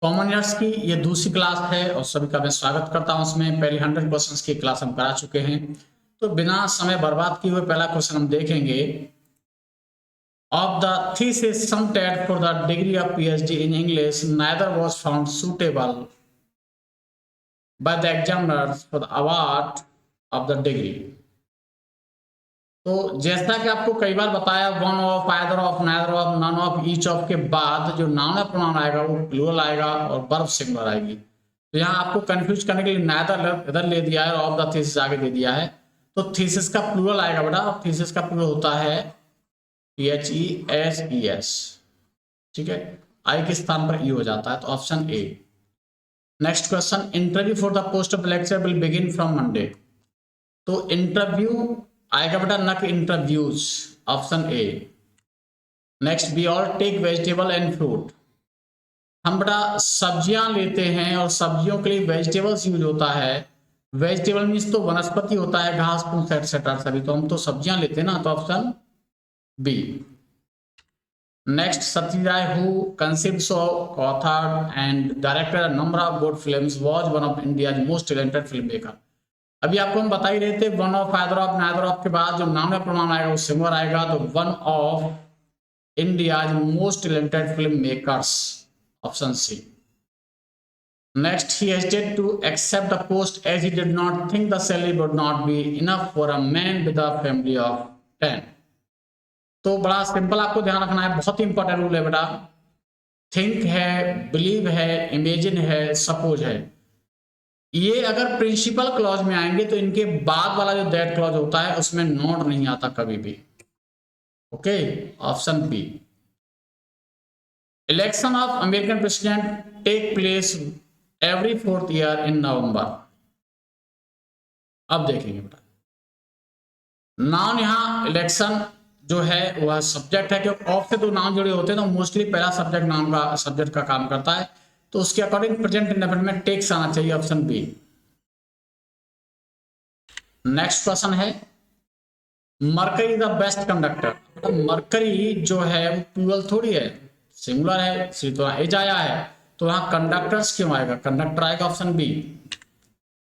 Common years की ये दूसरी क्लास है और सभी का मैं स्वागत करता हूं। उसमें पहले 100 क्वेश्चंस की क्लास हम करा चुके हैं, तो बिना समय बर्बाद किए हुए पहला क्वेश्चन हम देखेंगे। Of the thesis submitted for the degree of PhD in English neither was found suitable by the examiners for the award of the degree। तो जैसा कि आपको कई बार बताया, one of, either of, neither of, none of, each of के बाद जो नाउन या प्रोनाउन आएगा वो प्लूरल आएगा और वर्ब सिंगुलर आएगी। तो यहाँ आपको कंफ्यूज करने के लिए नाइदर इधर ले दिया है और ऑफ द थीसिस आगे दे दिया है। तो थीसिस का प्लूरल आएगा बेटा, और थीसिस का प्लूरल होता है THESES। ठीक है, आई के स्थान पर ई हो जाता है, तो option A. Next question, interview for the post of lecture will begin from Monday. तो इंटरव्यू आएगा बेटा, न कि interviews, option A. Next, we all take vegetable and fruit. हम बेटा सब्जियां लेते हैं और सब्जियों के लिए वेजिटेबल्स यूज होता है। वेजिटेबल मीन्स तो वनस्पति होता है, घास फूस एक्सेट्रा सभी, तो हम तो सब्जियां लेते हैं ना, तो option B. Next, Satyajit Ray who conceived, authored and directed a number of good films was one of India's most talented film maker. अभी आपको हम बता ही रहे थे, one of, either of, neither of के बाद जो नाउन या प्रोनाउन आएगा वो सिंगुलर आएगा, तो one of India's most talented film makers, option C. Next, he hesitated to accept the post as he did not think the salary would not be enough for a man with a family of 10। तो बड़ा simple आपको ध्यान रखना है, बहुत ही important rule है बेटा। Think है, बिलीव है, इमेजिन है, सपोज है, ये अगर प्रिंसिपल क्लॉज में आएंगे तो इनके बाद वाला जो दैट क्लॉज होता है उसमें नॉट नहीं आता कभी भी। Okay, option B. Election of American president take place every 4th year in November. अब देखेंगे बेटा, नाउन यहां इलेक्शन जो है वह सब्जेक्ट है, क्योंकि ऑफ से दो नाउन जुड़े होते हैं तो मोस्टली पहला सब्जेक्ट नाउन का सब्जेक्ट का काम करता है, तो उसके अकॉर्डिंग प्रेजेंट इंडेफिनिट में टेक्स आना चाहिए, ऑप्शन बी। नेक्स्ट क्वेश्चन है, mercury the best conductor. Mercury जो है वो प्लूरल थोड़ी है, सिंगुलर है, इसलिए तो एज आया है, तो यहां कंडक्टर्स क्यों आएगा, कंडक्टर आएगा, option B.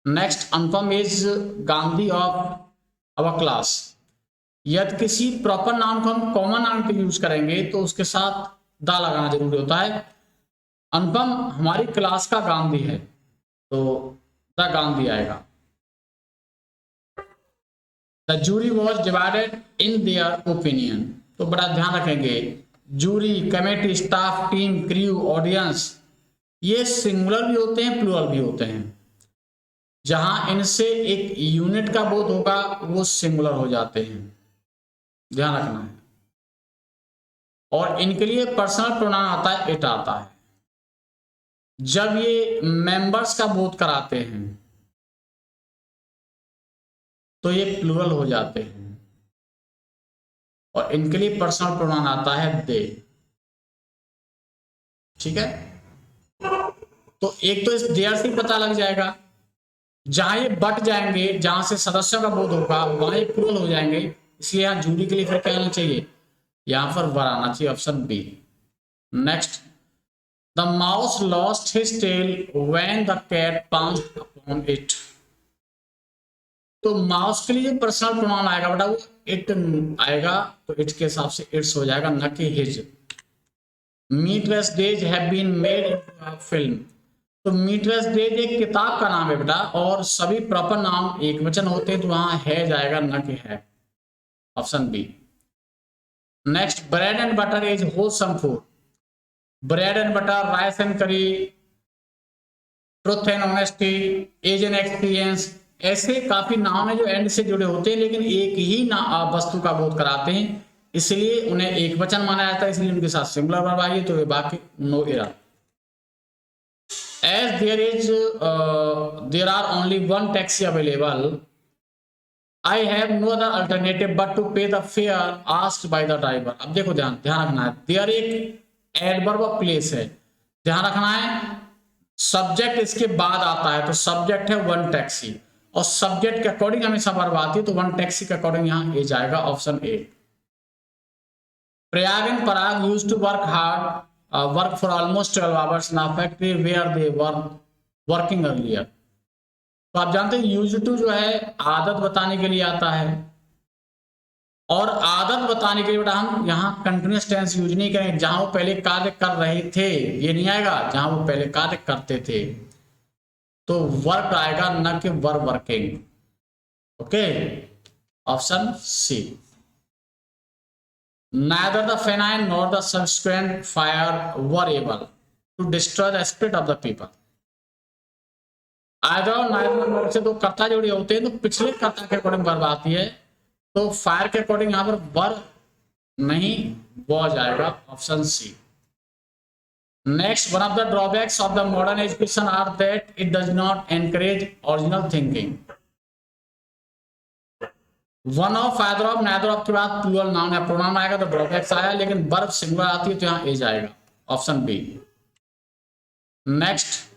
Next, Anupam is Gandhi of our class. यदि किसी प्रॉपर नाउन को हम कॉमन नाउन पे यूज करेंगे तो उसके साथ दा लगाना जरूरी होता है। अनुपम हमारी क्लास का गांधी है, तो द गांधी आएगा। The jury was divided in their opinion. तो बड़ा ध्यान रखेंगे, jury, committee, staff, team, crew, audience, ये सिंगुलर भी होते हैं, प्लूरल भी होते हैं। जहां इनसे एक यूनिट का बोध होगा वो सिंगुलर हो जाते हैं, ध्यान रखना है। और इनके लिए पर्सनल प्रोनाउन आता है, इट आता है। जब ये मेंबर्स का बोध कराते हैं तो ये प्लूरल हो जाते हैं, और इनके लिए पर्सनल प्रोनाउन आता है दे। ठीक है, तो एक तो इस देयर से पता लग जाएगा, जहां ये बट जाएंगे, जहां से सदस्यों का बोध होगा वहां ये प्लूरल हो जाएंगे, इसलिए यहां जूरी के लिए फिर क्या आना चाहिए, यहां पर वर आना चाहिए, option B. Next, the mouse lost his tail when the cat pounced upon it. तो माउस के लिए जो पर्सनल प्रोनाउन आएगा बेटा वो इट आएगा, तो इट के हिसाब से इट्स हो जाएगा, न कि his. Meatless days have been made into a film. तो मीटलेस डेज एक किताब का नाम है बेटा, और सभी प्रॉपर नाम एक वचन होते हैं, तो वहां है जाएगा, न कि है, option B. Next, bread and butter is wholesome food. Bread and butter, rice and curry, truth and honesty, age and experience, ऐसे काफी नाम है जो एंड से जुड़े होते हैं लेकिन एक ही वस्तु का बोध कराते हैं, इसलिए उन्हें एक वचन माना जाता है, इसलिए उनके साथ सिंगुलर वर्ब आइए, तो ये बाकी no error. As there are only one taxi available, I have no other alternative but to pay the fare asked by the driver. अब देखो, ध्यान रखना है, देयर एक एडवर्ब ऑफ प्लेस है, ध्यान रखना है, सब्जेक्ट इसके बाद आता है, तो सब्जेक्ट है वन टैक्सी, और सब्जेक्ट के अकॉर्डिंग हमेशा वर्ब आती है, तो वन टैक्सी के अकॉर्डिंग यहां ए जाएगा, option A. Prayag and Parag used to work hard work for almost 12 hours in factory where they working earlier. तो आप जानते हैं यूज्ड टू जो है आदत बताने के लिए आता है, और आदत बताने के लिए बेटा हम यहाँ कंटिन्यूअस टेंस यूज नहीं करेंगे। जहां वो पहले कार्य कर रहे थे ये नहीं आएगा, जहां वो पहले कार्य करते थे तो वर्क आएगा, न कि were working. Okay, option C. Neither the famine nor the subsequent fire were able to destroy the spirit of the people. either और neither nor से दो कर्ता जोड़ी होते हैं तो पिछले कर्ता के अकॉर्डिंग वर्ब आती है, तो फायर के अकॉर्डिंग यहां पर वर्ब नहीं वॉज आएगा, option C. Next, one of the drawbacks of the modern education are that it does not encourage original thinking. One of, either of, neither of के बाद प्लूरल नाउन या pronoun आएगा तो drawbacks आया, लेकिन verb singular आती है तो यहां एज आएगा, option B. Next,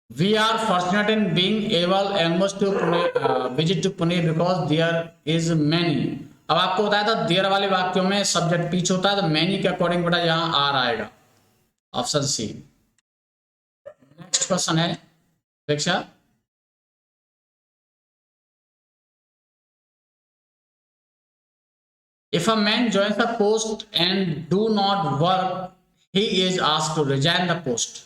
we are fortunate in being able almost to visit to Pune because there is many। अब आपको बताया था देयर वाले वाक्यों में सब्जेक्ट पीछे होता है, तो मैनी के अकॉर्डिंग बेटा यहां आर आएगा, ऑप्शन सी। नेक्स्ट क्वेश्चन है परीक्षा, if a man joins the post and do not work he is asked to resign the post।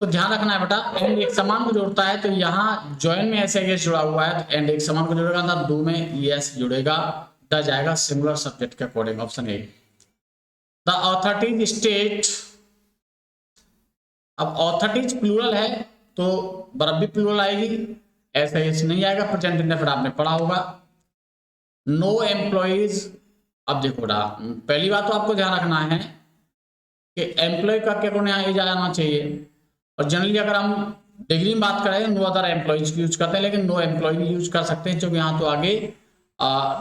तो ध्यान रखना है बेटा, एंड एक समान को जोड़ता है तो यहाँ ज्वाइन में ऐसे एस जुड़ा हुआ है तो एंड एक समान को जुड़ेगा था, डू में एस जुड़ेगा, ड जाएगा सिंगुलर सब्जेक्ट के according, option A. The authorities state, अब ऑथोरिटीज प्लूरल है तो वर्ब भी प्लूरल आएगी, ऐसा एस नहीं आएगा, प्रेजेंट इंडेफिनिट आपने पढ़ा होगा। नो एम्प्लॉइज, अब देखो बेटा पहली बात तो आपको ध्यान रखना है कि एम्प्लॉय का क्या कोण यहाँ ए जाना चाहिए, और जनरली अगर हम डिग्री में बात करें नो अदर एम्प्लॉइज यूज करते हैं, लेकिन नो एम्प्लॉय भी यूज कर सकते हैं क्योंकि यहाँ तो आगे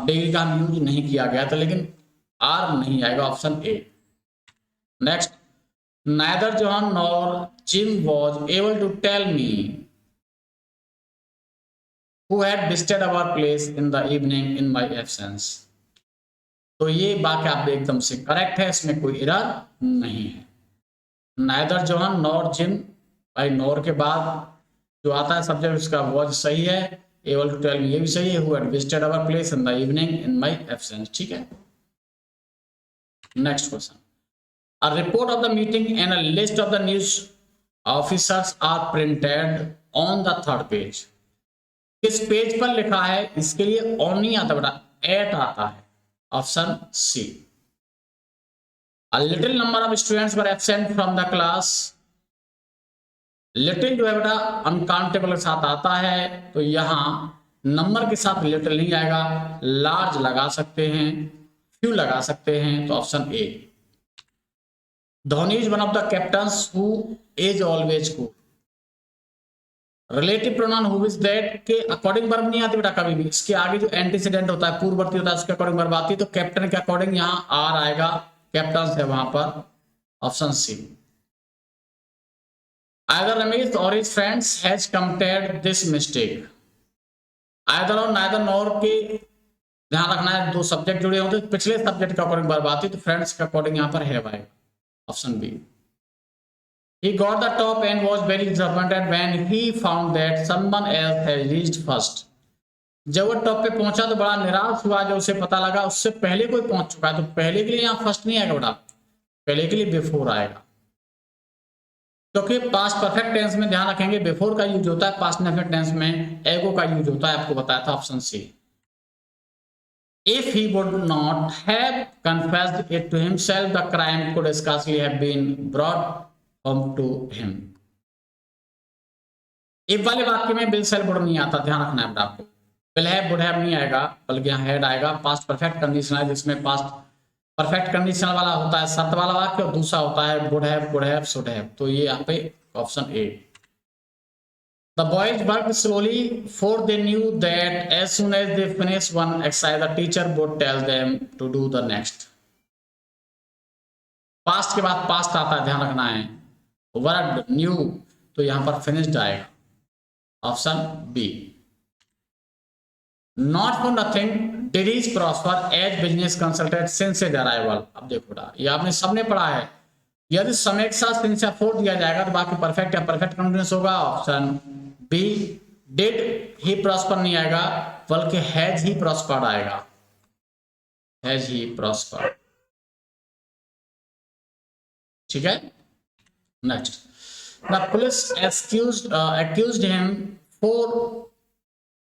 डिग्री का हम यूज नहीं किया गया था, लेकिन आर नहीं आएगा, option A. Next, neither John nor Jim was able to tell me who had visited our place in the evening in my absence। तो ये वाक्य आप एकदम से करेक्ट है, इसमें कोई एरर नहीं है। नाइदर जॉन नॉर जिम, भाई नॉर के बाद जो आता है सब्जेक्ट उसका वॉज सही है, एबल टू टेल मी ये भी सही है, who had visited our place in the evening in my absence, ठीक है। Next question, a report of the meeting and a list of the news officers are printed on the third page। किस page पर लिखा है, इसके लिए on नहीं आता बेटा, एट आता है, option C. A little number of students were absent from the class। Little जो है बेटा अनकाउंटेबल के साथ आता है तो यहां नंबर के साथ लिटिल नहीं आएगा, लार्ज लगा सकते हैं, फ्यू लगा सकते हैं, तो option A. Dhoni is one of the captains who is always good. Relative pronoun who is that के अकॉर्डिंग वर्ब नहीं आती बेटा कभी भी, इसके आगे जो एंटीसीडेंट होता है पूर्ववर्ती होता है उसके अकॉर्डिंग वर्ब आती है, तो कैप्टन के अकॉर्डिंग यहां आर आएगा, कैप्टन है वहां पर, ऑप्शन सी। आइदर रमेश और his friends has committed this mistake. Either और नाइदर नॉर के ध्यान रखना है, दो सब्जेक्ट जुड़े होते हैं पिछले सब्जेक्ट के अकॉर्डिंग वर्ब आती है, तो फ्रेंड्स के अकॉर्डिंग यहां पर हैव आएगा, option B. He got the top and was very disappointed when he found that someone else had reached first। जब वो टॉप पे पहुंचा तो बड़ा निराश हुआ जब उसे पता लगा उससे पहले कोई पहुंच चुका है, तो पहले के लिए यहाँ फर्स्ट नहीं आएगा बेटा, पहले के लिए बिफोर आएगा, क्योंकि पास्ट परफेक्ट टेंस में ध्यान रखेंगे बिफोर का यूज होता है, पास्ट परफेक्ट टेंस में एगो का यूज होता है, आपको बताया था, option C. If he would not have confessed it to himself, the crime could scarcely have been brought to him। If वाले वाक्य में बिल सेल वुड नहीं आता, ध्यान रखना है आपको, विल हैव वुड हैव नहीं आएगा, बल्कि यहाँ हैड आएगा। पास्ट परफेक्ट कंडीशन है जिसमें पास्ट परफेक्ट कंडीशन वाला होता है शर्त वाला वाक्य, और दूसरा होता है वुड हैव, शुड हैव, तो ये यहाँ पे option A. The boys worked slowly for they knew that as soon as they finished one exercise the teacher would tell them to do the next। Past के बाद past आता है, ध्यान रखना है, वर्ड न्यू तो यहां पर फिनिश्ड आएगा, option B. Not for nothing did he prosper as business consultant since his arrival. अब देखो बेटा, ये आपने सबने पढ़ा है, यदि समय के साथ सिंस या फोर दिया जाएगा तो बाकी परफेक्ट या परफेक्ट कंटिन्यूस होगा। Option B did he prosper नहीं आएगा, बल्कि हैज ही प्रॉस्पर्ड आएगा, हैज ही प्रॉस्पर्ड। ठीक है, next, the police accused him for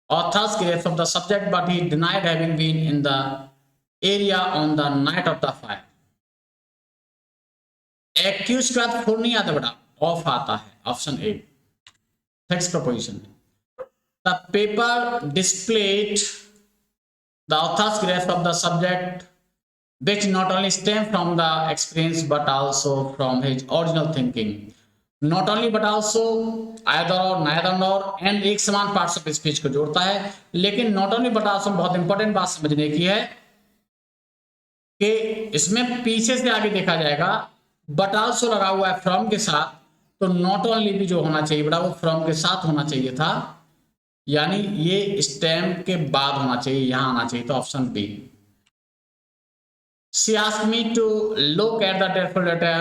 author's grave of the subject, but he denied having been in the area on the night of the fire। Accuse के बाद for नहीं आता बेटा, of आता है। Option A sex proposition. The paper displayed the author's grave of the subject which not only stem from the experience but also from his original thinking। Not only but also, either और neither और and एक समान parts of speech को जोड़ता है। लेकिन not only but also बहुत important बात समझने की है कि इसमें पीछे से आगे देखा जाएगा, बट ऑल्सो लगा हुआ है फ्रॉम के साथ, तो नॉट ओनली भी जो होना चाहिए बेटा वो फ्रॉम के साथ होना चाहिए था, यानी ये स्टेम के बाद होना चाहिए, यहां आना चाहिए। तो option B. She asked me to look at the dreadful letter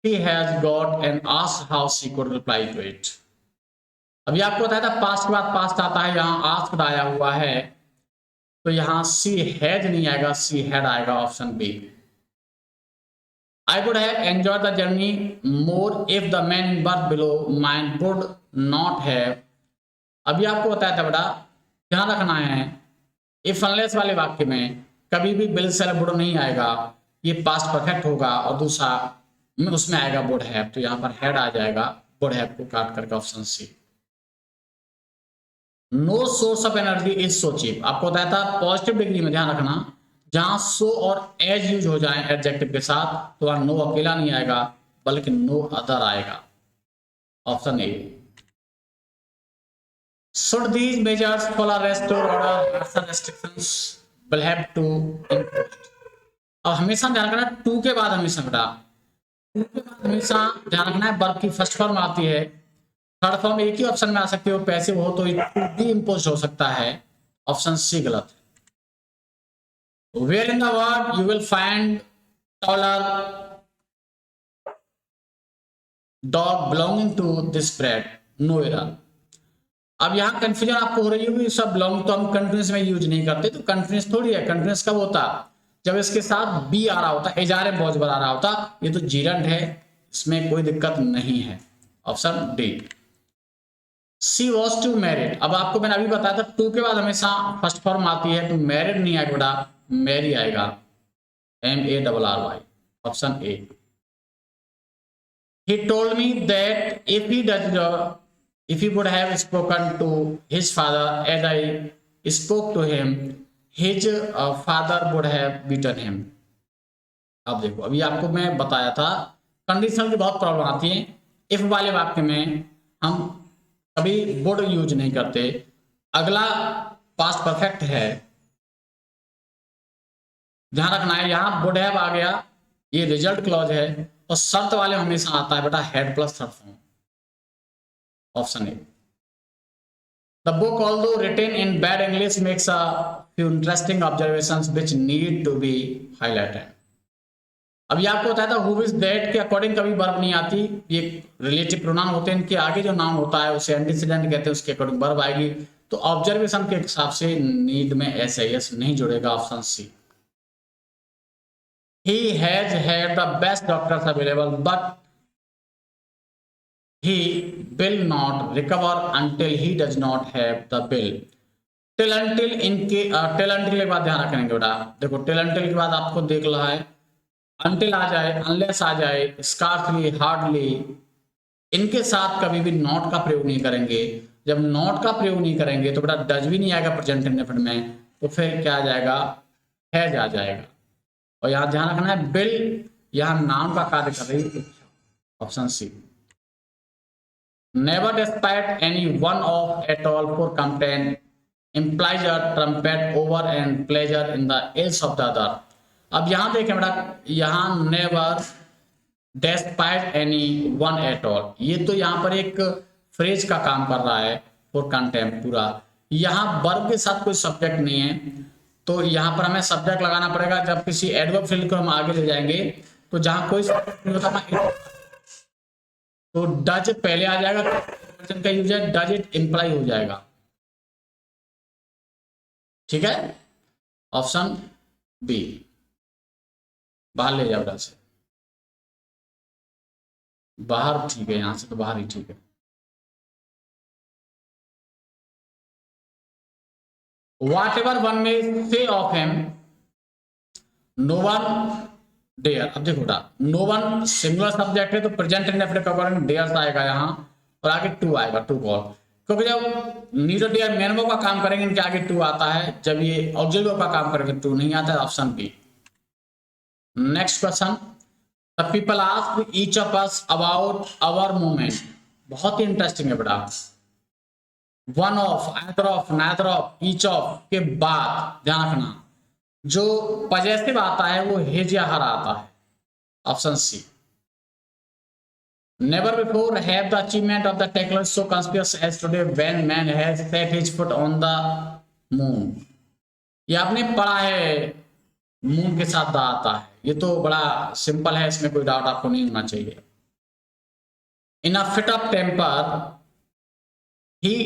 she has got and asked how she could reply to it। अभी आपको बताया था पास्ट के बाद पास्ट आता है, यहाँ आस्क्ड आया हुआ है, तो यहाँ she had नहीं आएगा, she had आएगा। Option B. I would have enjoyed the journey more if the man in berth below mine would not have। अभी आपको बताया था बेटा, ध्यान रखना है इफ अनलेस वाले वाक्य में कभी भी बिल से वुड नहीं आएगा, ये पास्ट परफेक्ट होगा, और दूसरा उसमें आएगा वुड हैव, तो यहाँ पर हैड आ जाएगा, वुड हैव को काट करके option C. No source of energy is so cheap. आपको बताया था पॉजिटिव डिग्री में ध्यान रखना, जहां सो और एज यूज हो जाए एडजेक्टिव के साथ, तो वहां नो अकेला नहीं आएगा बल्कि नो अदर आएगा। Option A. Should these measures follow restore order, harsher restrictions will have to imposed। अब हमेशा ध्यान रखना टू के बाद हमेशा बेटा, टू के बाद हमेशा ध्यान रखना है वर्ब की फर्स्ट फॉर्म आती है, थर्ड फॉर्म एक ही ऑप्शन में आ सकती है, वो पैसिव हो तो टू भी इम्पोज हो सकता है। ऑप्शन सी गलत है। Where in the word you will find taller dog belonging to this bread, no error. अब यहाँ कंफ्यूजन आपको हो रही होगी, सब बिलोंग तो हम कंटिन्यूस में यूज नहीं करते, तो कंटिन्यूस थोड़ी है, कंटिन्यूस कब होता जब इसके साथ बी आ रहा होता, एजारे पॉसिबल आ रहा होता, ये तो जीरंड है, इसमें कोई दिक्कत नहीं है। Option D. She was to married. अब आपको मैंने अभी बताया था टू के बाद हमेशा फर्स्ट फॉर्म आती है, तो मैरिड नहीं आएगा बेटा, मैरी आएगा, MARRY। Option A. He told me that if he would have spoken to his father as I spoke to him, his father would have beaten him। अब देखो, अभी आपको मैं बताया था कंडीशनल की बहुत प्रॉब्लम आती है, इफ वाले वाक्य में हम कभी वुड यूज नहीं करते, अगला पास्ट परफेक्ट है, ध्यान रखना है, यहां वुड हैव आ गया, ये रिजल्ट क्लॉज है, और शर्त वाले हमेशा आता है बेटा had plus third form. Option A. The book, although written in bad English, makes a few interesting observations which need to be highlighted। अभी आपको बताया था who is that के अकॉर्डिंग कभी वर्ब नहीं आती, ये रिलेटिव प्रोनाउन होते हैं, इनके आगे जो नाउन होता है उसे एंटीसीडेंट कहते हैं, उसके अकॉर्डिंग वर्ब आएगी, तो ऑब्जर्वेशन के हिसाब से नीड में SAS नहीं जुड़ेगा। Option C. He has had the best doctors available but he will not recover until he does not have the bill। Till until इनके टिल अंटिल के बाद ध्यान रखेंगे बेटा, देखो टिल अंटिल के बाद आपको देख रहा है अंटिल आ जाए, अनलेस आ जाए, स्कार्सली, हार्डली, इनके साथ कभी भी नॉट का प्रयोग नहीं करेंगे। जब नॉट का प्रयोग नहीं करेंगे तो बेटा डज भी नहीं आएगा प्रेजेंट इंडेफिनिट में, तो फिर क्या आ जाएगा, हैज आ जाएगा। और यहां ध्यान रखना है बिल यहां नाउन का कार्य कर रही है। Option C. Never despite any one of at all for content implies a trumpet over and pleasure in the ills of the other। अब यहां देखें बेटा, यहां never despite any one at all, ये तो यहां पर एक फ्रेज का काम कर रहा है फॉर कंटेम्प्ट पूरा, यहाँ वर्ब के साथ कोई सब्जेक्ट नहीं है, तो यहाँ पर हमें सब्जेक्ट लगाना पड़ेगा। जब किसी एडवर्ब फील्ड को हम आगे ले जाएंगे तो जहाँ कोई सब्जेक्ट नहीं होता तो डज पहले आ जाएगा, का यूज है डज इट इंप्लाई हो जाएगा। ठीक है, ऑप्शन बी, बाहर ले जाओ से बाहर, ठीक है, यहां से तो बाहर ही ठीक है। वॉट एवर वन में से of him, no one dare. अब देखो नो वन सिंगुलर सब्जेक्ट है तो प्रेजेंट इंडेफिनिट का डेयर आएगा यहाँ, और आगे टू आएगा, टू कॉल, क्योंकि जब नीडो डेयर मेन वर्ब का काम करेंगे इनके आगे टू आता है, जब ये ऑक्सिलरी वर्ब का काम करेंगे टू नहीं आता है। Option B. Next question, the people ask each of us about our movement. बहुत ही इंटरेस्टिंग है बेटा। One of, either of, neither of, each of के बाद ध्यान रखना जो पॉजिटिव आता है वो हिज या हर आता है। Option C. Never before have the achievement of the technology so conspicuous as today when man has set his foot on the moon. ये आपने पढ़ा है, मून के साथ द आता है, ये तो बड़ा सिंपल है, इसमें कोई डाउट आपको नहीं होना चाहिए। In a fit of temper he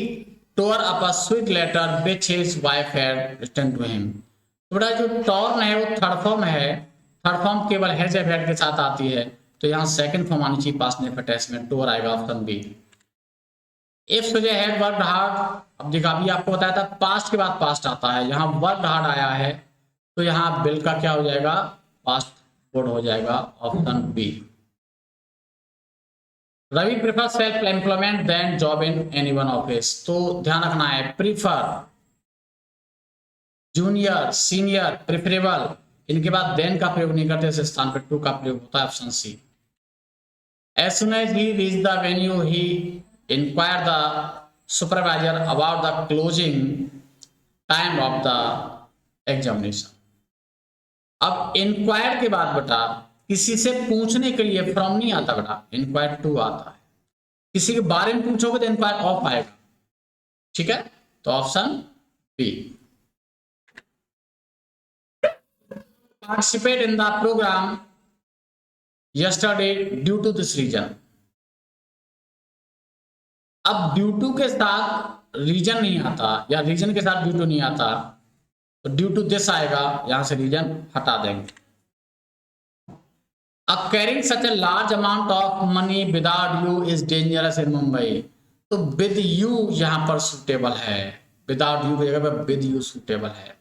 tore up a sweet letter which his wife had written to him. थोड़ा जो टॉर्न है वो थर्ड फॉर्म है, थर्ड फॉर्म केवल हैज या हैड के साथ आती है, तो यहाँ सेकंड फॉर्म आनी चाहिए पास्ट नेफेटेस में, टोर आएगा। Option B. If Sujay had worked hard, अब देखा अभी आपको बताया था पास्ट के बाद पास्ट आता है, यहाँ वर्कड हार्ड आया है तो यहाँ बिल का क्या हो जाएगा, पास्ट वर्ड हो जाएगा। Option B. Ravi prefer self employment then job in anyone office. तो ध्यान रखना है प्रीफर, जूनियर, सीनियर, प्रेफरेबल, इनके बाद देन का प्रयोग नहीं करते, इस स्थान पर टू का प्रयोग होता है। Option C. As soon as he reach the venue he inquire the supervisor about the closing time of the examination. अब इंक्वायर के बाद बेटा किसी से पूछने के लिए फ्रॉम नहीं आता बेटा, इंक्वायर टू आता है। किसी के बारे में पूछोगे तो इंक्वायर ऑफ आएगा। ठीक है, तो option B. Participate in the program yesterday due to this reason। अब ड्यू टू के साथ रीजन नहीं आता या रीजन के साथ ड्यू टू नहीं आता, तो ड्यू टू दिस आएगा, यहां से रीजन हटा देंगे। अब carrying such a large amount of money without you is dangerous in Mumbai. तो विद यू यहां पर सुटेबल है, विदाउट यू की जगह पर विद यू सुटेबल है।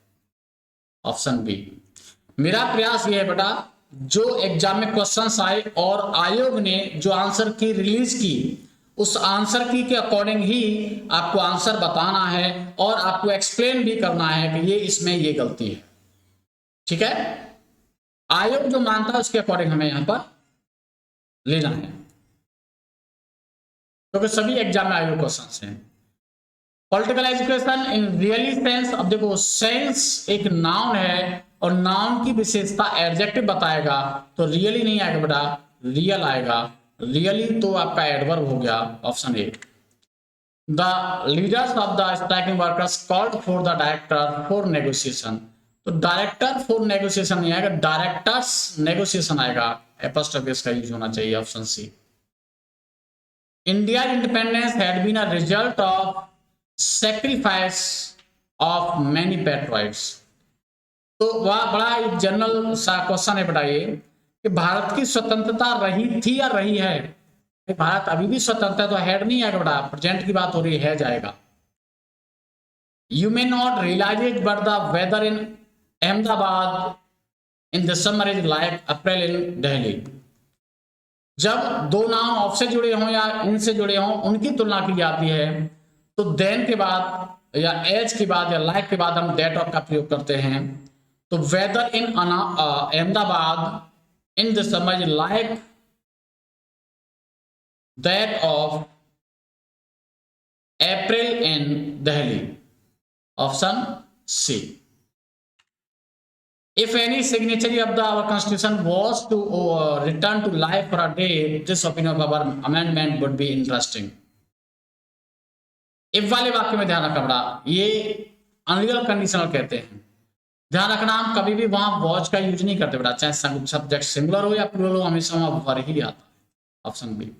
Option B. मेरा प्रयास यह है बेटा जो एग्जाम में क्वेश्चंस आए और आयोग ने जो आंसर की रिलीज की उस आंसर की के अकॉर्डिंग ही आपको आंसर बताना है और आपको एक्सप्लेन भी करना है कि ये इसमें ये गलती है। ठीक है, आयोग जो मानता है उसके अकॉर्डिंग हमें यहां पर लेना है, क्योंकि सभी एग्जाम में आयोग क्वेश्चंस हैं। Political education in really sense, अब देखो सेंस एक नाउन है और नाउन की विशेषता एडजेक्टिव बताएगा, तो रियली नहीं आएगा बेटा, रियल आएगा। रियली तो आपका एडवर्ब हो गया। Option A. The leaders of the striking workers called for the director for negotiation. तो डायरेक्टर फॉर नेगोशिएशन नहीं आएगा, डायरेक्टर्स नेगोशिएशन आएगा। एपोस्ट्रोफी का यूज होना चाहिए। Option C. India independence had been a result of sacrifice of many patriots। तो वह बड़ा एक जनरल सा क्वेश्चन है बेटा ये कि भारत की स्वतंत्रता रही थी या रही है। भारत अभी भी स्वतंत्र है, तो हेड नहीं आएगा बेटा, प्रेजेंट की बात हो रही है जाएगा। You may not realise it but the weather in Ahmedabad in December is like April in Delhi. जब दो नाम ऑफ से जुड़े हों या इनसे जुड़े हों उनकी तुलना की जाती है, तो देन के बाद या एज के बाद या लाइक के बाद हम दैट ऑफ का प्रयोग करते हैं। तो weather in Ahmedabad in December like that of April in Delhi. Option C. If any signatory of our constitution was to return to life for a day, this opinion of our amendment would be interesting। If वाले वाक्य में ध्यान रखना बेटा, ये unreal conditional कहते हैं। ध्यान रखना, हम कभी भी वहां वॉच का यूज नहीं करते बेटा, चाहे सब्जेक्ट सिंगुलर हो या प्लूरल हो, हमेशा वहां वर ही आता है। Option B.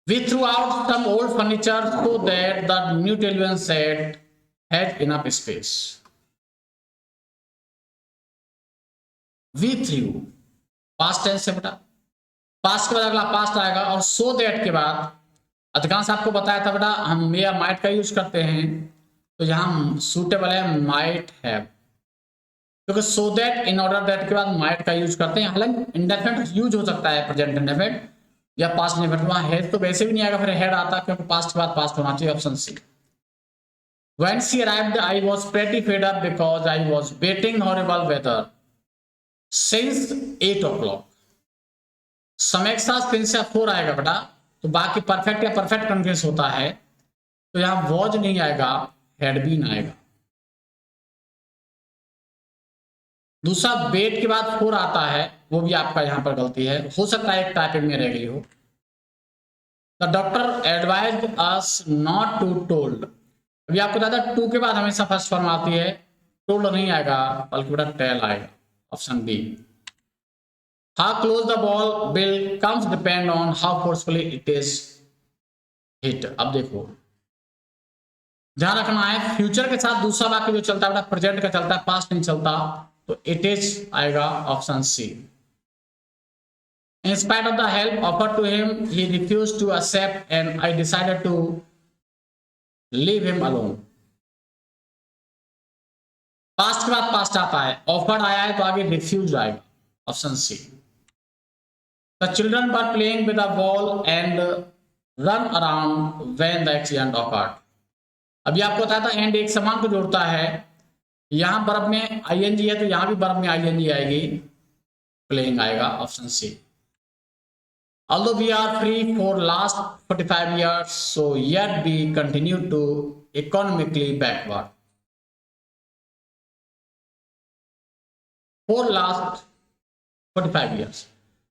We threw out some old furniture so that the new television set had enough space. We threw past tense है बेटा, पास्ट के बाद अगला पास्ट आएगा, और so that के बाद अधिकांश आपको बताया था बेटा हम मे या माइट का यूज करते हैं, तो यहां सुटेबल है माइट हैव, क्योंकि so that in order that के बाद माइट का यूज करते हैं। हालांकि इंडेफिनिट यूज हो सकता है प्रेजेंट इंडेफिनिट या पास्ट इंडेफिनिट, वहां हैज तो वैसे भी नहीं आएगा, फिर हेड आता, क्योंकि पास्ट के बाद पास्ट होना चाहिए। Option C. When she arrived, I was pretty fed up because I was waiting horrible weather since 8 o'clock. समय के साथ फिर से 4 आएगा बेटा, तो बाकी परफेक्ट या परफेक्ट कंटिन्यूअस होता है, तो यहां वॉज नहीं आएगा, हैड बीन आएगा। दूसरा वेट के बाद 4 आता है, वो भी आपका यहां पर गलती है, हो सकता है एक टाइपिंग में रह गई हो। The doctor advised us not to told, अभी आपको बता था टू के बाद हमेशा फर्स्ट फॉर्म आती है, टोल्ड नहीं आएगा बल्कि बेटा टेल आएगा। Option B. How close the ball will comes depend on how forcefully it is hit. अब देखो ध्यान रखना है, फ्यूचर के साथ दूसरा वाक्य जो चलता है बेटा प्रेजेंट का चलता है, पास्ट नहीं चलता, तो इट इज आएगा। Option C. In spite of the help offered to him, he refused to accept and I decided to leave him alone. Past के बाद पास्ट आता है, ऑफर्ड आया है तो आगे रिफ्यूज आएगा। Option C. The children were playing with a ball and run around when the accident occurred. अभी आपको बताया था एंड एक समान को जोड़ता है, यहां बर्ब में आईएनजी है तो यहां भी बर्ब में आईएनजी आएगी, प्लेइंग आएगा। Option C. Although we are free for last 45 years, so yet we continue to economically backward. For last 45 years,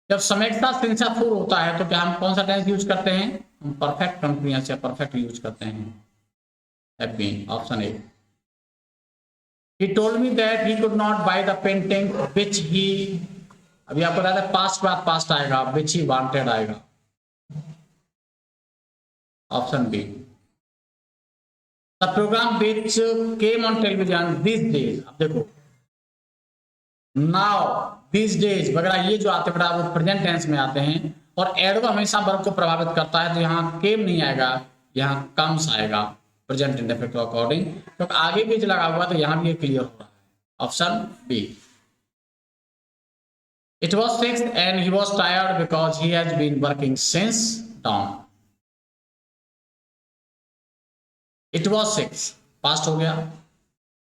जब समय के साथ सिंसा फोर होता है तो क्या हम कौन सा टेंस यूज करते हैं? हम परफेक्ट कंटिन्यूअस या परफेक्ट यूज करते हैं। Have been. Option A. He told me that he could not buy the painting which he, अभी आपको बता दें पास्ट बाद पास्ट आएगा, which he wanted आएगा। Option B. The program which came on television these days, अब देखो now these days वगैरह ये जो आते बेटा वो प्रेजेंट टेंस में आते हैं, और एडवर्ब हमेशा वर्ब को प्रभावित करता है, तो यहाँ केम नहीं आएगा, यहाँ कम्स आएगा प्रेजेंट इंडेफिनिट के अकॉर्डिंग, क्योंकि आगे भी जो लगा हुआ तो यहाँ भी ये क्लियर हो रहा है। Option B. It was 6 and he was tired because he has been working since dawn. It was 6 past हो गया,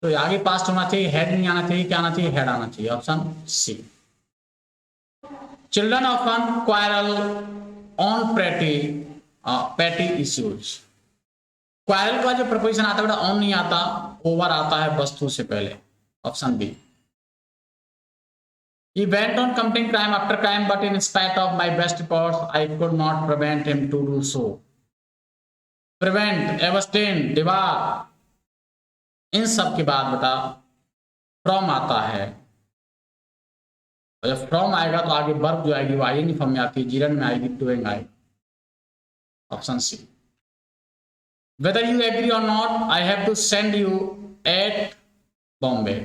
तो आगे पास्ट होना चाहिए, हेड नहीं आना चाहिए, क्या आना चाहिए? हेड आना चाहिए। Option C. Children often quarrel on petty issues. Quarrel का जो प्रपोजिशन आता है बेटा ऑन नहीं आता, ओवर आता है वस्तु से पहले। Option B. He went on committing crime after crime, but in spite of my best efforts, I could not prevent him to do so. Prevent, abstain, devour, इन सब के बाद बेटा फ्रॉम आता है, और जब फ्रॉम आएगा तो आगे वर्ब जो आएगी वो आईएनजी फॉर्म में आती है, जीरन में आएगी, डूइंग आएगी। Option C. Whether you agree or not, I have to send you at Bombay.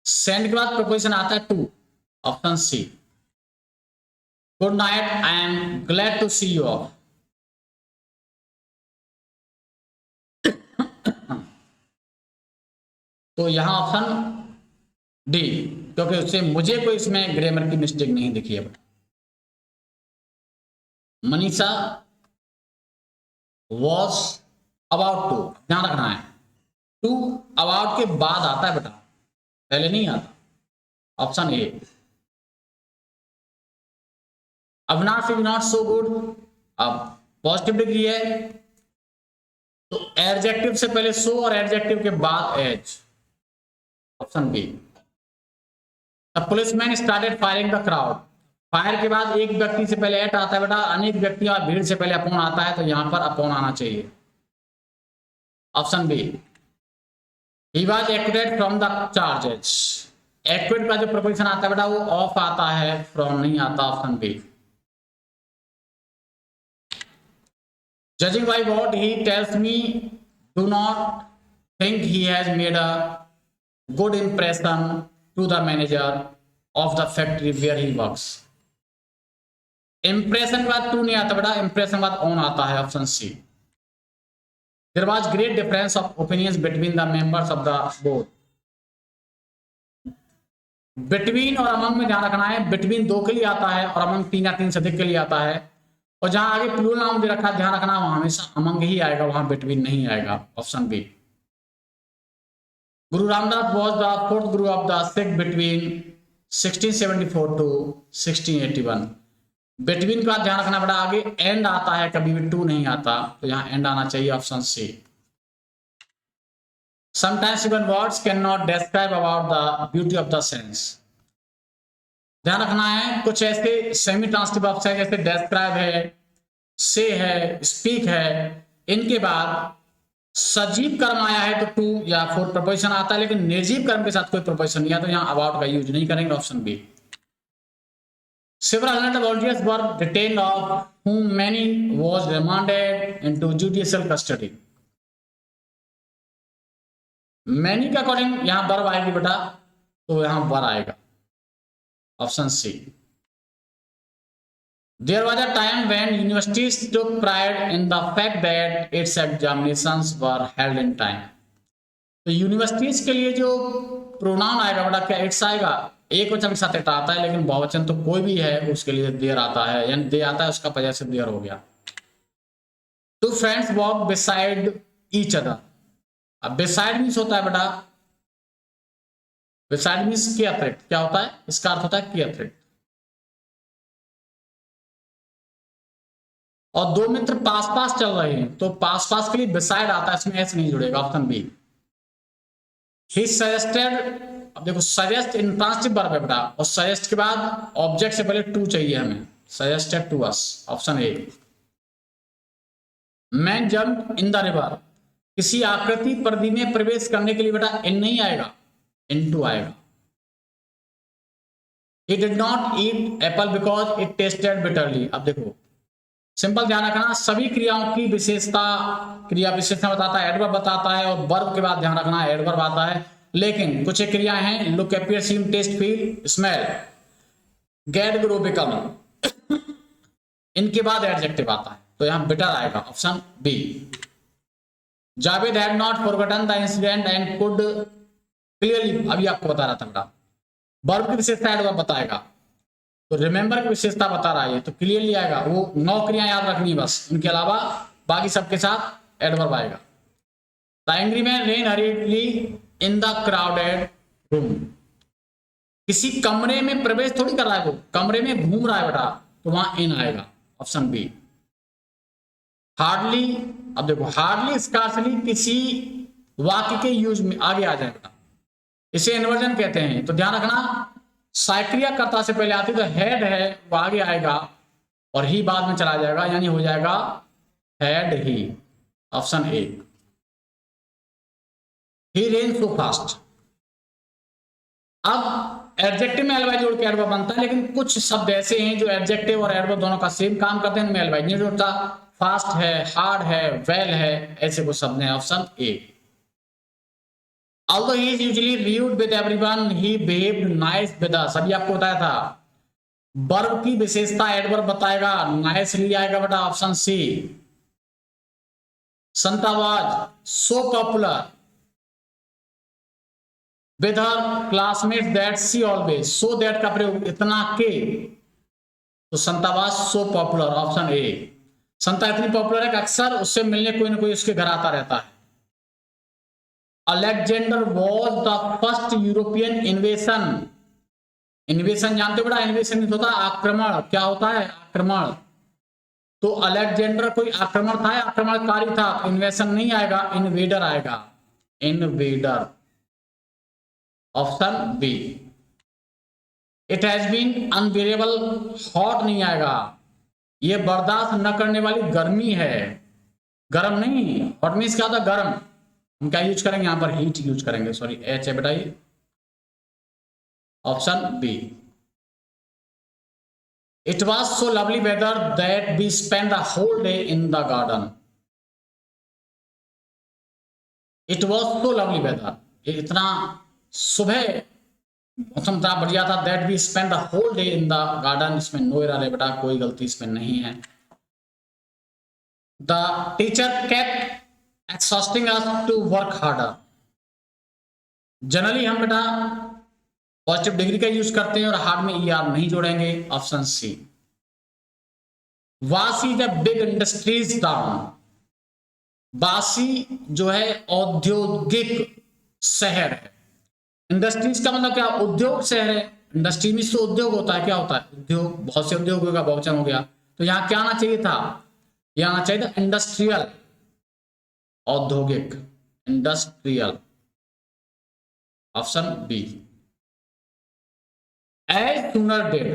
Send के बाद प्रोपोजिशन आता है to. Option C. Good night, I am glad to see you off. तो यहां ऑप्शन डी, क्योंकि उससे मुझे कोई इसमें ग्रामर की मिस्टेक नहीं दिखी है। मनीषा वॉज अबाउट टू, ध्यान रखना है टू अबाउट के बाद आता है बेटा, पहले नहीं आता। Option A. Avinash is not so good, अब पॉजिटिव डिग्री है तो एडजेक्टिव से पहले सो और एडजेक्टिव के बाद as. Option B. The policeman started firing the crowd, fire के बाद एक व्यक्ति से पहले एट आता है बेटा, अनेक व्यक्ति और भीड़ से पहले अपॉन आता है, तो यहां पर अपॉन आना चाहिए, option B. He was acquitted from the charges. Acquit का जो प्रपोजिशन आता है बेटा वो ऑफ आता है, फ्रॉम नहीं आता, option B. Judging by what he tells me, do not think he has made a good impression to the manager of the factory where he works. Impression के बाद टू नहीं आता बेटा, इंप्रेशन के बाद ऑन आता है, option C. There was great difference of opinions between the members of the board. Between और अमंग में ध्यान रखना है, बिटवीन दो के लिए आता है और अमंग तीन या तीन से अधिक के लिए आता है, और जहां आगे प्लूरल नाउन दे रखा है ध्यान रखना वहां हमेशा अमंग ही आएगा, वहां बिटवीन नहीं आएगा, option B. Guru Ramdas was the fourth guru of the Sikh between 1674 to 1681। Between का ध्यान रखना पड़ा, आगे एंड आता है, कभी भी टू नहीं आता, तो यहाँ एंड आना चाहिए, option C. Sometimes even words cannot describe about the beauty of the sense। ध्यान रखना है, कुछ ऐसे सेमी ट्रांसिटिव वर्ब्स है जैसे describe है, say है, speak है, इनके बाद सजीव कर्म आया है तो टू या फोर प्रपोजिशन आता है, लेकिन निर्जीव कर्म के साथ कोई प्रपोजिशन नहीं है, तो यहाँ अबाउट का यूज नहीं करेंगे, option B. Several hundred volunteers were detained, of whom many was remanded into judicial custody। Many के अकॉर्डिंग यहां वर्ब आएगी बेटा, तो यहां वर आएगा, option C. There was a time when universities took pride in the fact that its examinations were held in time. तो universities के लिए जो प्रोनाउन आएगा बेटा, क्या इट्स आएगा, एक वचन के साथ इट आता है, लेकिन बहुवचन तो कोई भी है उसके लिए देयर आता है, यानी दे आता है, उसका वजह से देयर हो गया। Two friends walk beside each other. अब बिसाइड मीन्स होता है बेटा, बिसाइड मीन्स के अतिरिक्त, क्या होता है, इसका अर्थ होता है के अतिरिक्त। और दो मित्र पास पास चल रहे हैं, तो पास पास के लिए बिसाइड आता है, इसमें एस नहीं जुड़ेगा, ऑप्शन बी। ही सजेस्टेड, अब देखो सजेस्ट इन ट्रांसिटिव वर्ब है बेटा, और सजेस्ट के बाद ऑब्जेक्ट से पहले टू चाहिए हमें, suggested to us, option A. Man jump in the river. किसी आकृति परिधि में प्रवेश करने के लिए बेटा इन नहीं आएगा, इनटू आएगा। He did not eat apple because it tasted bitterly। अब देखो सिंपल ध्यान रखना, सभी क्रियाओं की विशेषता, क्रिया विशेषता बताता है, एडवर्ब बताता है, और वर्ब के बाद ध्यान रखना एडवर्ब आता है, लेकिन कुछ एक क्रियाएं हैं, look, appear, seem, taste, feel, smell, get, grow, become, इनके बाद एडजेक्टिव आता है, तो यहां बिटर आएगा, option B. Javed had not forgotten the incident and could clearly, अभी आपको बता रहा था बेटा, वर्ब की विशेषता एडवर्ब बताएगा, तो रिमेंबर की विशेषता बता रहा है, तो क्लियरली आएगा, वो 9 क्रियाएं याद रखनी बस, उनके अलावा बाकी सबके साथ एडवर्ब आएगा। The angry man rain हरीडली in the crowded room. किसी कमरे में प्रवेश थोड़ी कर रहा है, वो कमरे में घूम रहा है बेटा, तो वहां इन आएगा, ऑप्शन बी। हार्डली, अब देखो हार्डली स्कार्सली किसी वाक्य के यूज में आगे आ जाएगा, इसे इन्वर्जन कहते हैं, तो ध्यान रखना साइक्रिया कर्ता से पहले आती, तो हेड है वो आगे आएगा और ही बाद में चला जाएगा, यानी हो जाएगा head he, option A. He rain so fast. अब एडजेक्टिव में एलवाई जोड़ के एडवर्ब बनता है, लेकिन कुछ शब्द ऐसे हैं जो एडजेक्टिव और एडवर्ब दोनों का सेम काम करते हैं, इनमें एलवाई नहीं जोड़ता, फास्ट है, हार्ड है, वेल है, ऐसे कुछ शब्द हैं, option A. Although he is usually rude with everyone, he behaved nice with us। अभी आपको बताया था, वर्ब की विशेषता एडवर्ब बताएगा, नाइसली आएगा बेटा, option C. Santa was so popular with her classmates that she always, so that का प्रयोग इतना के, तो Santa was so popular, option A. Santa इतनी पॉपुलर है कि अक्सर उससे मिलने कोई ना कोई उसके घर आता रहता है। Alexander was the first European इन्वेशन। इन्वेशन जानते हो बेटा, इन्वेशन होता है आक्रमण, क्या होता है आक्रमण, तो अलेक्जेंडर कोई आक्रमण था, आक्रमणकारी था, इन्वेशन नहीं आएगा, इन्वेडर आएगा, invader, option B. It has been unbearable hot नहीं आएगा, ये बर्दाश्त न करने वाली गर्मी है, गर्म नहीं। हॉट मीन्स क्या होता है? गर्म। हम क्या यूज करेंगे यहाँ पर? हीट यूज करेंगे। सॉरी, एच है बेटा ये। Option B. It was so lovely weather that we spend the whole day in the garden. It was so lovely weather, इतना सुबह मौसम था, बढ़िया था। That we spend the whole day in the garden, इसमें नो एरर है बेटा, कोई गलती इसमें नहीं है। The teacher kept exhausting us to work harder. Generally हम बेटा पॉजिटिव डिग्री का यूज करते हैं और हार्ड में ई आर नहीं जोड़ेंगे। Option C. वासी द बिग इंडस्ट्रीज टाउन। वासी जो है औद्योगिक शहर है। इंडस्ट्रीज का मतलब क्या? उद्योग शहर है। इंडस्ट्री में तो उद्योग होता है, क्या होता है? उद्योग। बहुत से उद्योग होगा, बहुवचन हो गया। तो यहां क्या आना चाहिए था? यहां आना चाहिए था इंडस्ट्रियल, औद्योगिक, industrial. Option B. As sooner did,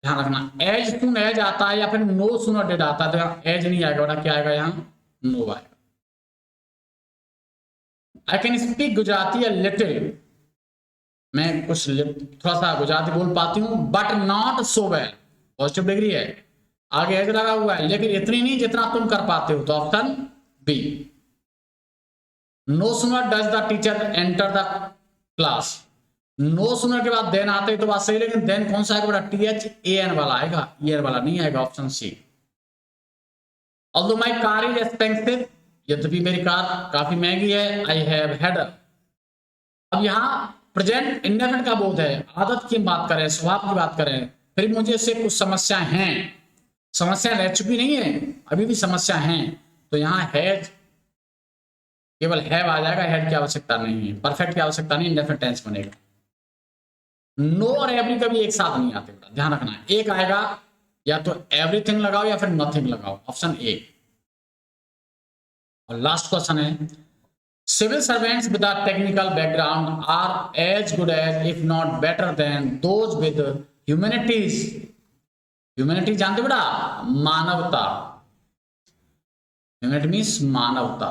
ध्यान रखना, एज सून एज आता है या फिर नो सूनर डेड आता है। तो यहाँ एज नहीं आएगा बेटा, क्या आएगा? यहाँ नो आएगा। I can speak Gujarati little, मैं कुछ थोड़ा सा गुजराती बोल पाती हूँ, but not so well. Positive degree है, आगे एज लगा हुआ है, लेकिन इतनी नहीं जितना तुम कर पाते हो। तो option B. No sooner does the teacher enter the class. No sooner के बाद देन आते तो बात सही, लेकिन देन कौन सा आएगा बेटा? टी एच ए एन वाला आएगा, ई एन वाला नहीं आएगा। Option C. Although my car is expensive, यद्यपि मेरी कार काफी महंगी है। I have had. अब यहाँ प्रेजेंट इंडेफिनिट का बोध है, आदत की बात करें, स्वभाव की बात करें, फिर मुझे से कुछ समस्याएं हैं। समस्या रह चुकी नहीं है, अभी भी समस्या हैं। तो यहाँ हैज केवल हैव आ जाएगा, हैड की आवश्यकता नहीं है, परफेक्ट की आवश्यकता नहीं, इंडेफिनिट टेंस बनेगा। नो और एवरी कभी एक साथ नहीं आते, ध्यान रखना है। एक आएगा या तो एवरीथिंग लगाओ या फिर नथिंग लगाओ। Option A. और लास्ट क्वेश्चन है, civil servants with a technical background are as good as if not better than those with humanities. Humanity जानते बेटा? मानवता। ह्यूमैनिटी मीन्स मानवता।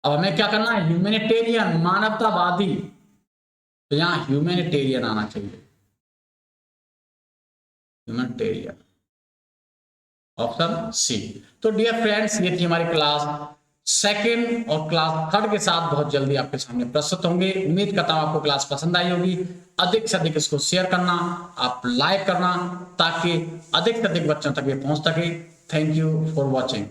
अब हमें क्या करना है? ह्यूमैनिटेरियन, मानवतावादी। तो यहां ह्यूमैनिटेरियन आना चाहिए, ह्यूमैनिटेरियन। Option C. तो डियर फ्रेंड्स, ये थी हमारी क्लास सेकेंड और क्लास थर्ड के साथ बहुत जल्दी आपके सामने प्रस्तुत होंगे। उम्मीद करता हूं आपको क्लास पसंद आई होगी। अधिक से अधिक इसको शेयर करना, आप लाइक करना, ताकि अधिक से अधिक बच्चों तक ये पहुंच सके। Thank you for watching.